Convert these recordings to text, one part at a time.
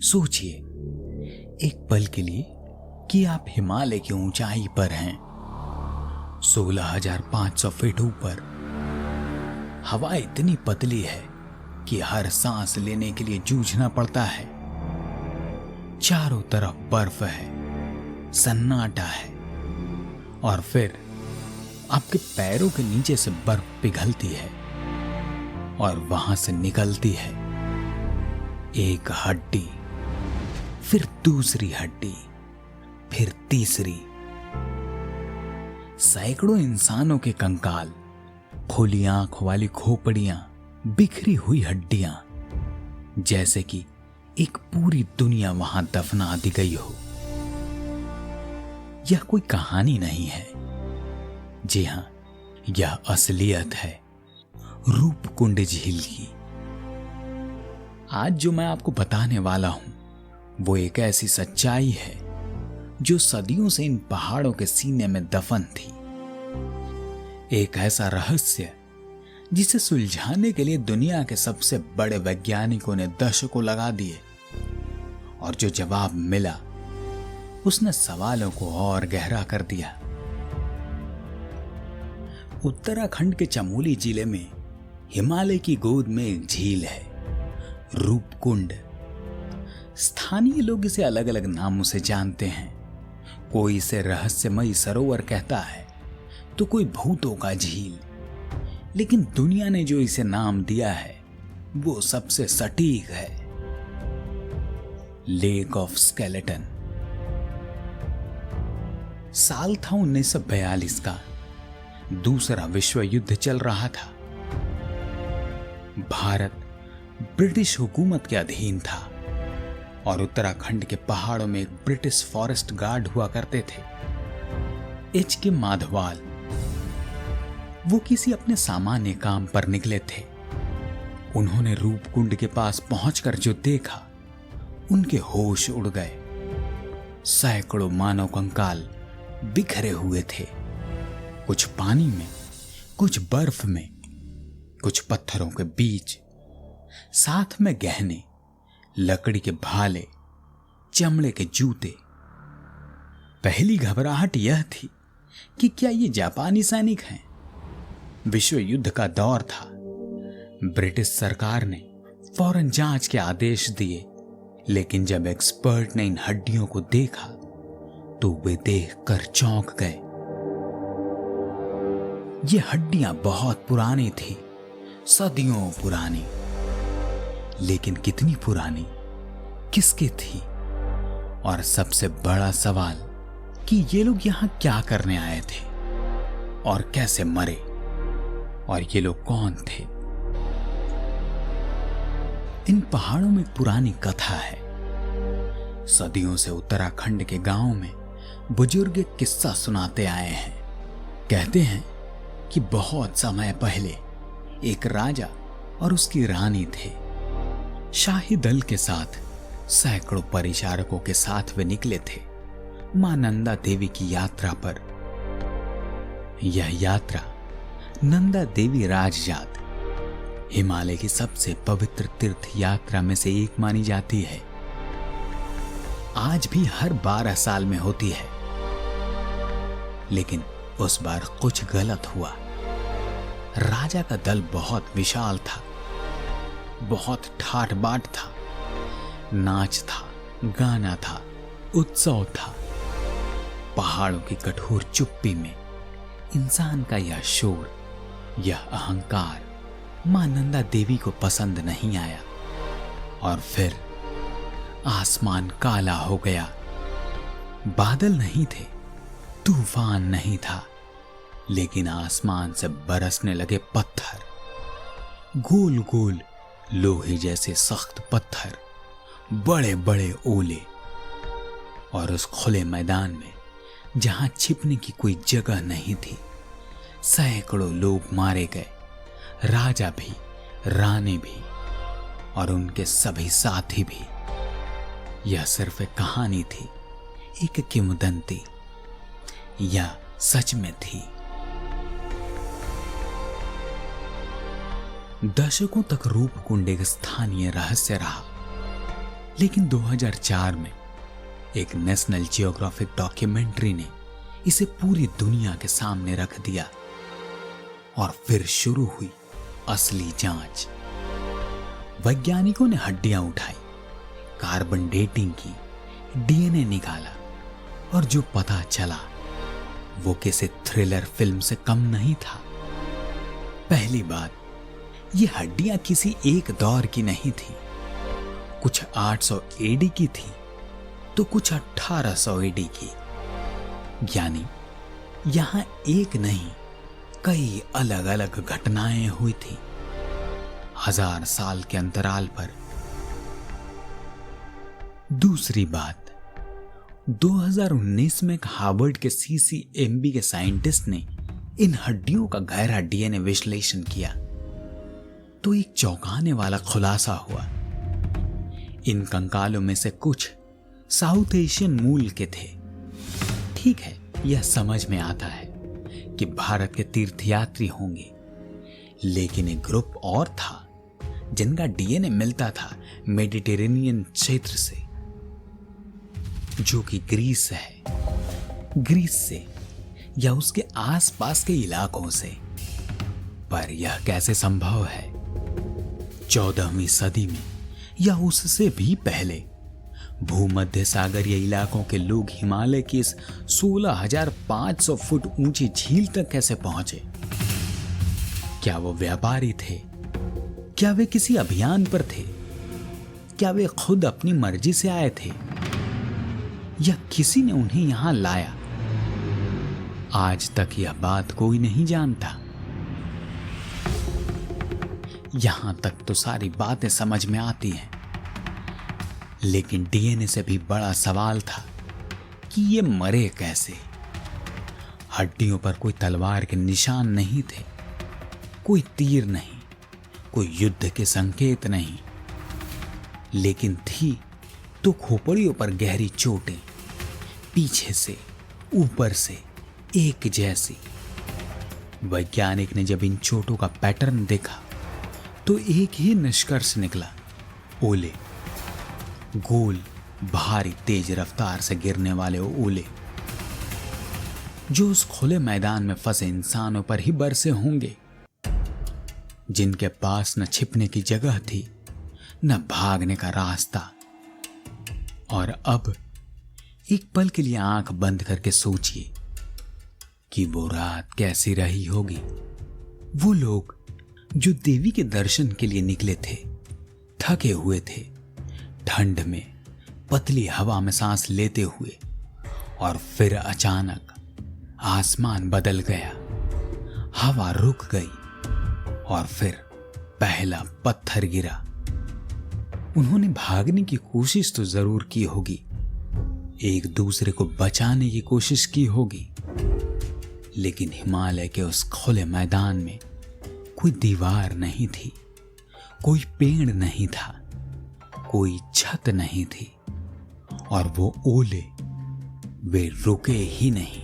सोचिए एक पल के लिए कि आप हिमालय की ऊंचाई पर हैं, 16,500 फीट ऊपर। हवा इतनी पतली है कि हर सांस लेने के लिए जूझना पड़ता है। चारों तरफ बर्फ है, सन्नाटा है, और फिर आपके पैरों के नीचे से बर्फ पिघलती है और वहां से निकलती है एक हड्डी, फिर दूसरी हड्डी, फिर तीसरी। सैकड़ों इंसानों के कंकाल, खुली आंखों वाली खोपड़ियां, बिखरी हुई हड्डियां, जैसे कि एक पूरी दुनिया वहां दफना दी गई हो। यह कोई कहानी नहीं है। जी हां, यह असलियत है रूपकुंड झील की। आज जो मैं आपको बताने वाला हूं वो एक ऐसी सच्चाई है जो सदियों से इन पहाड़ों के सीने में दफन थी। एक ऐसा रहस्य जिसे सुलझाने के लिए दुनिया के सबसे बड़े वैज्ञानिकों ने दशकों लगा दिए, और जो जवाब मिला उसने सवालों को और गहरा कर दिया। उत्तराखंड के चमोली जिले में हिमालय की गोद में एक झील है, रूपकुंड। स्थानीय लोग इसे अलग अलग नामों से जानते हैं। कोई इसे रहस्यमयी सरोवर कहता है तो कोई भूतों का झील, लेकिन दुनिया ने जो इसे नाम दिया है वो सबसे सटीक है, लेक ऑफ स्केलेटन। साल था 1942 का। दूसरा विश्व युद्ध चल रहा था। भारत ब्रिटिश हुकूमत के अधीन था और उत्तराखंड के पहाड़ों में एक ब्रिटिश फॉरेस्ट गार्ड हुआ करते थे, एच.के. माधवाल। वो किसी अपने सामान्य काम पर निकले थे। उन्होंने रूपकुंड के पास पहुंचकर जो देखा, उनके होश उड़ गए। सैकड़ों मानव कंकाल बिखरे हुए थे, कुछ पानी में, कुछ बर्फ में, कुछ पत्थरों के बीच, साथ में गहने, लकड़ी के भाले, चमड़े के जूते। पहली घबराहट यह थी कि क्या ये जापानी सैनिक हैं? विश्व युद्ध का दौर था। ब्रिटिश सरकार ने फौरन जांच के आदेश दिए, लेकिन जब एक्सपर्ट ने इन हड्डियों को देखा तो वे देखकर चौंक गए। ये हड्डियां बहुत पुरानी थी, सदियों पुरानी। लेकिन कितनी पुरानी, किसकी थी? और सबसे बड़ा सवाल कि ये लोग यहां क्या करने आए थे और कैसे मरे, और ये लोग कौन थे? इन पहाड़ों में पुरानी कथा है। सदियों से उत्तराखंड के गांव में बुजुर्ग एक किस्सा सुनाते आए हैं। कहते हैं कि बहुत समय पहले एक राजा और उसकी रानी थे। शाही दल के साथ सैकड़ों परिचारकों के साथ वे निकले थे मां नंदा देवी की यात्रा पर। यह यात्रा नंदा देवी राजजात, हिमालय की सबसे पवित्र तीर्थ यात्रा में से एक मानी जाती है। आज भी हर 12 साल में होती है, लेकिन उस बार कुछ गलत हुआ। राजा का दल बहुत विशाल था, बहुत ठाट बाट था, नाच था, गाना था, उत्सव था। पहाड़ों की कठोर चुप्पी में इंसान का यह शोर, यह अहंकार मां नंदा देवी को पसंद नहीं आया, और फिर आसमान काला हो गया। बादल नहीं थे, तूफान नहीं था, लेकिन आसमान से बरसने लगे पत्थर, गोल गोल लोहे जैसे सख्त पत्थर, बड़े बड़े ओले। और उस खुले मैदान में जहां छिपने की कोई जगह नहीं थी, सैकड़ों लोग मारे गए, राजा भी, रानी भी, और उनके सभी साथी भी। यह सिर्फ एक कहानी थी, एक किंवदंती, यह सच में थी। दशकों तक रूपकुंड एक स्थानीय रहस्य रहा। लेकिन 2004 में एक नेशनल जियोग्राफिक डॉक्यूमेंट्री ने इसे पूरी दुनिया के सामने रख दिया और फिर शुरू हुई असली जांच। वैज्ञानिकों ने हड्डियां उठाई, कार्बन डेटिंग की, डीएनए निकाला और जो पता चला वो किसी थ्रिलर फिल्म से कम नहीं था। पहली बात, ये हड्डियां किसी एक दौर की नहीं थी। कुछ 800 एडी की थी तो कुछ 1800 एडी की। यानी यहां एक नहीं कई अलग अलग घटनाएं हुई थी 1000 साल के अंतराल पर। दूसरी बात, 2019 में एक हार्वर्ड के सीसीएमबी के साइंटिस्ट ने इन हड्डियों का गहरा डीएनए विश्लेषण किया तो एक चौंकाने वाला खुलासा हुआ। इन कंकालों में से कुछ साउथ एशियन मूल के थे। ठीक है, यह समझ में आता है कि भारत के तीर्थयात्री होंगे, लेकिन एक ग्रुप और था जिनका डीएनए मिलता था मेडिटेरेनियन क्षेत्र से, जो कि ग्रीस है, ग्रीस से या उसके आसपास के इलाकों से। पर यह कैसे संभव है? 14वीं सदी में या उससे भी पहले भूमध्य सागरीय इलाकों के लोग हिमालय की इस 16,500 फुट ऊंची झील तक कैसे पहुंचे? क्या वो व्यापारी थे? क्या वे किसी अभियान पर थे? क्या वे खुद अपनी मर्जी से आए थे या किसी ने उन्हें यहां लाया? आज तक यह बात कोई नहीं जानता। यहां तक तो सारी बातें समझ में आती हैं, लेकिन डीएनए से भी बड़ा सवाल था कि ये मरे कैसे। हड्डियों पर कोई तलवार के निशान नहीं थे, कोई तीर नहीं, कोई युद्ध के संकेत नहीं, लेकिन थी तो खोपड़ियों पर गहरी चोटें, पीछे से ऊपर से एक जैसी। वैज्ञानिक ने जब इन चोटों का पैटर्न देखा तो एक ही निष्कर्ष निकला, ओले, गोल, भारी, तेज रफ्तार से गिरने वाले ओले, जो उस खुले मैदान में फंसे इंसानों पर ही बरसे होंगे, जिनके पास न छिपने की जगह थी न भागने का रास्ता। और अब एक पल के लिए आंख बंद करके सोचिए कि वो रात कैसी रही होगी। वो लोग जो देवी के दर्शन के लिए निकले थे, थके हुए थे, ठंड में पतली हवा में सांस लेते हुए, और फिर अचानक आसमान बदल गया, हवा रुक गई और फिर पहला पत्थर गिरा। उन्होंने भागने की कोशिश तो जरूर की होगी, एक दूसरे को बचाने की कोशिश की होगी, लेकिन हिमालय के उस खुले मैदान में कोई दीवार नहीं थी, कोई पेड़ नहीं था, कोई छत नहीं थी, और वो ओले वे रुके ही नहीं।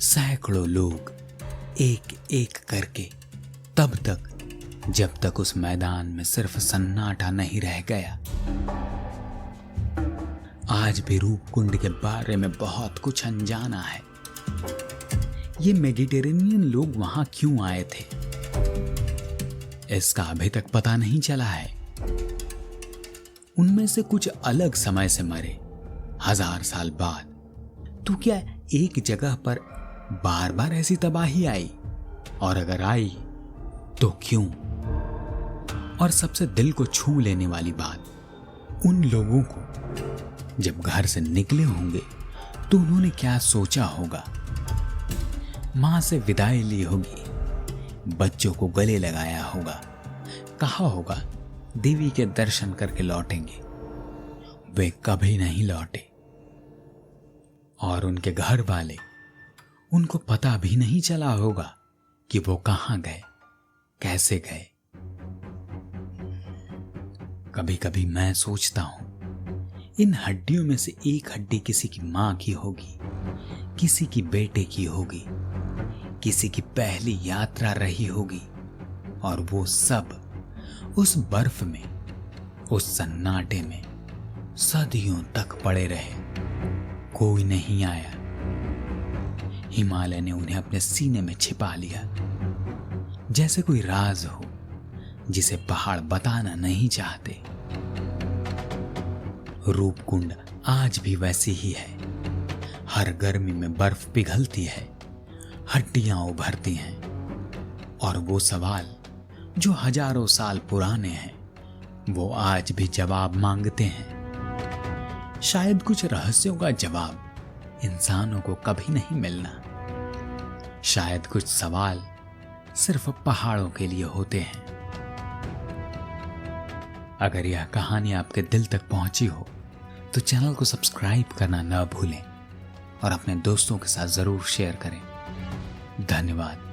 सैकड़ों लोग एक एक करके तब तक जब तक उस मैदान में सिर्फ सन्नाटा नहीं रह गया। आज भी रूपकुंड के बारे में बहुत कुछ अनजाना है। ये मेडिटेरेनियन लोग वहां क्यों आए थे, इसका अभी तक पता नहीं चला है। उनमें से कुछ अलग समय से मरे, 1000 साल बाद। तो क्या एक जगह पर बार बार ऐसी तबाही आई? और अगर आई तो क्यों? और सबसे दिल को छू लेने वाली बात, उन लोगों को जब घर से निकले होंगे तो उन्होंने क्या सोचा होगा? मां से विदाई ली होगी, बच्चों को गले लगाया होगा, कहा होगा देवी के दर्शन करके लौटेंगे। वे कभी नहीं लौटे, और उनके घर वाले, उनको पता भी नहीं चला होगा कि वो कहां गए, कैसे गए। कभी कभी मैं सोचता हूं, इन हड्डियों में से एक हड्डी किसी की मां की होगी, किसी की बेटे की होगी, किसी की पहली यात्रा रही होगी, और वो सब उस बर्फ में, उस सन्नाटे में सदियों तक पड़े रहे, कोई नहीं आया। हिमालय ने उन्हें अपने सीने में छिपा लिया, जैसे कोई राज हो जिसे पहाड़ बताना नहीं चाहते। रूपकुंड आज भी वैसी ही है। हर गर्मी में बर्फ पिघलती है, हड्डियां उभरती हैं, और वो सवाल जो हजारों साल पुराने हैं वो आज भी जवाब मांगते हैं। शायद कुछ रहस्यों का जवाब इंसानों को कभी नहीं मिलना। शायद कुछ सवाल सिर्फ पहाड़ों के लिए होते हैं। अगर यह कहानी आपके दिल तक पहुंची हो तो चैनल को सब्सक्राइब करना न भूलें और अपने दोस्तों के साथ जरूर शेयर करें। धन्यवाद।